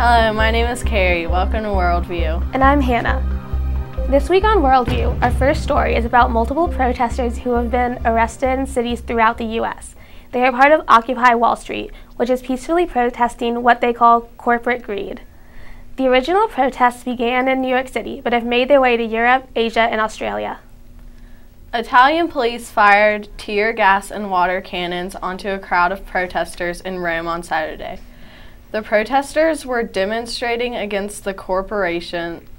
Hello, my name is Carrie. Welcome to WorldView. And I'm Hannah. This week on WorldView, our first story is about multiple protesters who have been arrested in cities throughout the U.S. They are part of Occupy Wall Street, which is peacefully protesting what they call corporate greed. The original protests began in New York City, but have made their way to Europe, Asia, and Australia. Italian police fired tear gas and water cannons onto a crowd of protesters in Rome on Saturday. The protesters were demonstrating against the corporations,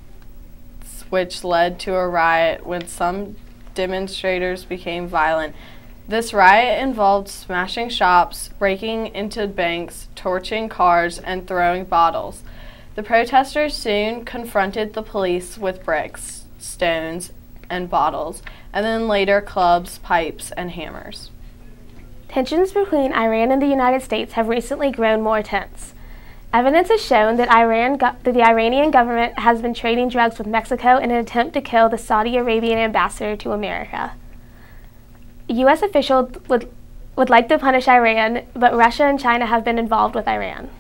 which led to a riot when some demonstrators became violent. This riot involved smashing shops, breaking into banks, torching cars, and throwing bottles. The protesters soon confronted the police with bricks, stones, and bottles, and then later clubs, pipes, and hammers. Tensions between Iran and the United States have recently grown more tense. Evidence has shown that the Iranian government has been trading drugs with Mexico in an attempt to kill the Saudi Arabian ambassador to America. U.S. officials would like to punish Iran, but Russia and China have been involved with Iran.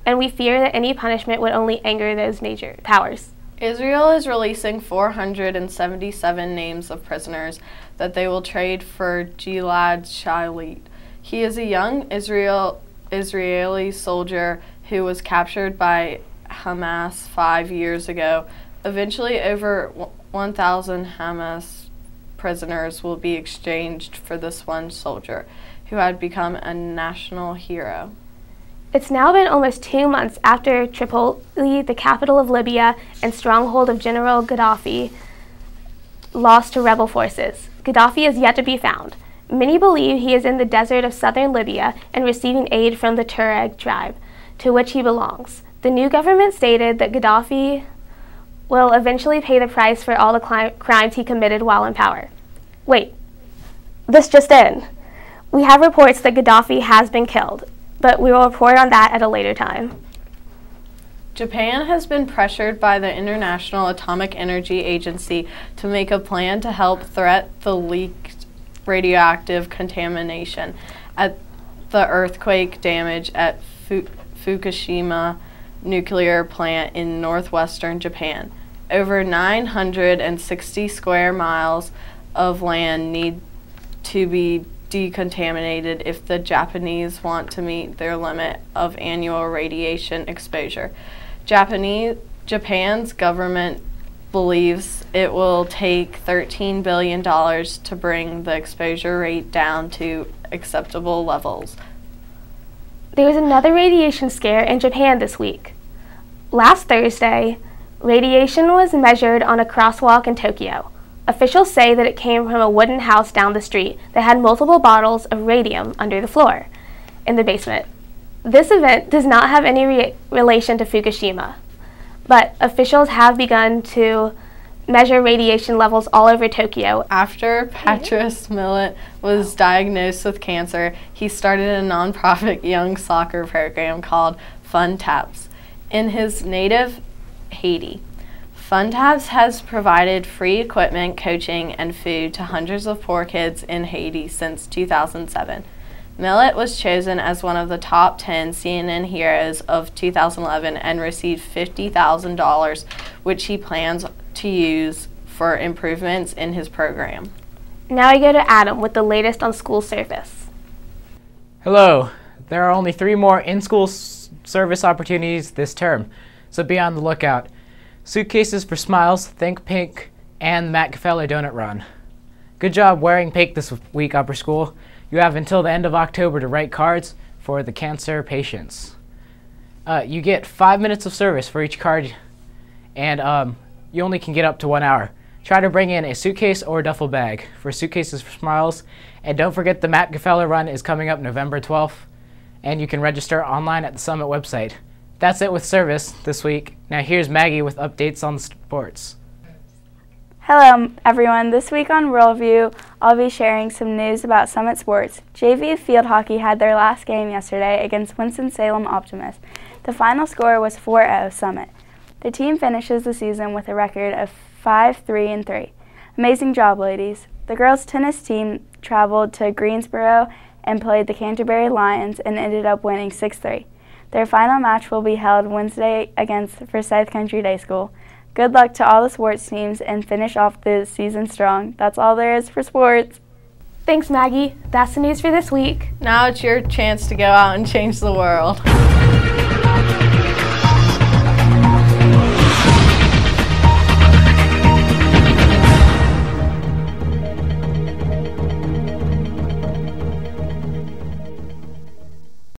And we fear that any punishment would only anger those major powers. Israel is releasing 477 names of prisoners that they will trade for Gilad Shalit. He is a young Israeli soldier who was captured by Hamas 5 years ago. Eventually, over 1,000 Hamas prisoners will be exchanged for this one soldier, who had become a national hero. It's now been almost 2 months after Tripoli, the capital of Libya and stronghold of General Gaddafi, lost to rebel forces. Gaddafi is yet to be found. Many believe he is in the desert of southern Libya and receiving aid from the Tuareg tribe, to which he belongs. The new government stated that Gaddafi will eventually pay the price for all the crimes he committed while in power. Wait, this just in. We have reports that Gaddafi has been killed, but we will report on that at a later time. Japan has been pressured by the International Atomic Energy Agency to make a plan to help thwart the leaked radioactive contamination at the earthquake damage at Fukushima nuclear plant in northwestern Japan. Over 960 square miles of land need to be decontaminated if the Japanese want to meet their limit of annual radiation exposure. Japan's government believes it will take $13 billion to bring the exposure rate down to acceptable levels. There was another radiation scare in Japan this week. Last Thursday, radiation was measured on a crosswalk in Tokyo. Officials say that it came from a wooden house down the street that had multiple bottles of radium under the floor in the basement. This event does not have any relation to Fukushima, but officials have begun to measure radiation levels all over Tokyo. After Patrice Millet was diagnosed with cancer, he started a nonprofit young soccer program called Fun Taps in his native Haiti. Fun Taps has provided free equipment, coaching, and food to hundreds of poor kids in Haiti since 2007. Millet was chosen as one of the top 10 CNN heroes of 2011 and received $50,000, which he plans to use for improvements in his program. Now I go to Adam with the latest on school service. Hello. There are only 3 more in-school service opportunities this term, so be on the lookout. Suitcases for Smiles, Think Pink, and Matt Cafello Donut Run. Good job wearing pink this week, upper school. You have until the end of October to write cards for the cancer patients. You get 5 minutes of service for each card, and you only can get up to 1 hour. Try to bring in a suitcase or a duffel bag for Suitcases for Smiles. And don't forget the Matt Cafello Run is coming up November 12th, and you can register online at the Summit website. That's it with service this week. Now here's Maggie with updates on the sports. Hello everyone, this week on WorldView, I'll be sharing some news about Summit Sports. JV field hockey had their last game yesterday against Winston-Salem Optimist. The final score was 4-0 Summit. The team finishes the season with a record of 5-3-3. Amazing job, ladies. The girls' tennis team traveled to Greensboro and played the Canterbury Lions and ended up winning 6-3. Their final match will be held Wednesday against Forsyth Country Day School. Good luck to all the sports teams and finish off the season strong. That's all there is for sports. Thanks, Maggie. That's the news for this week. Now it's your chance to go out and change the world.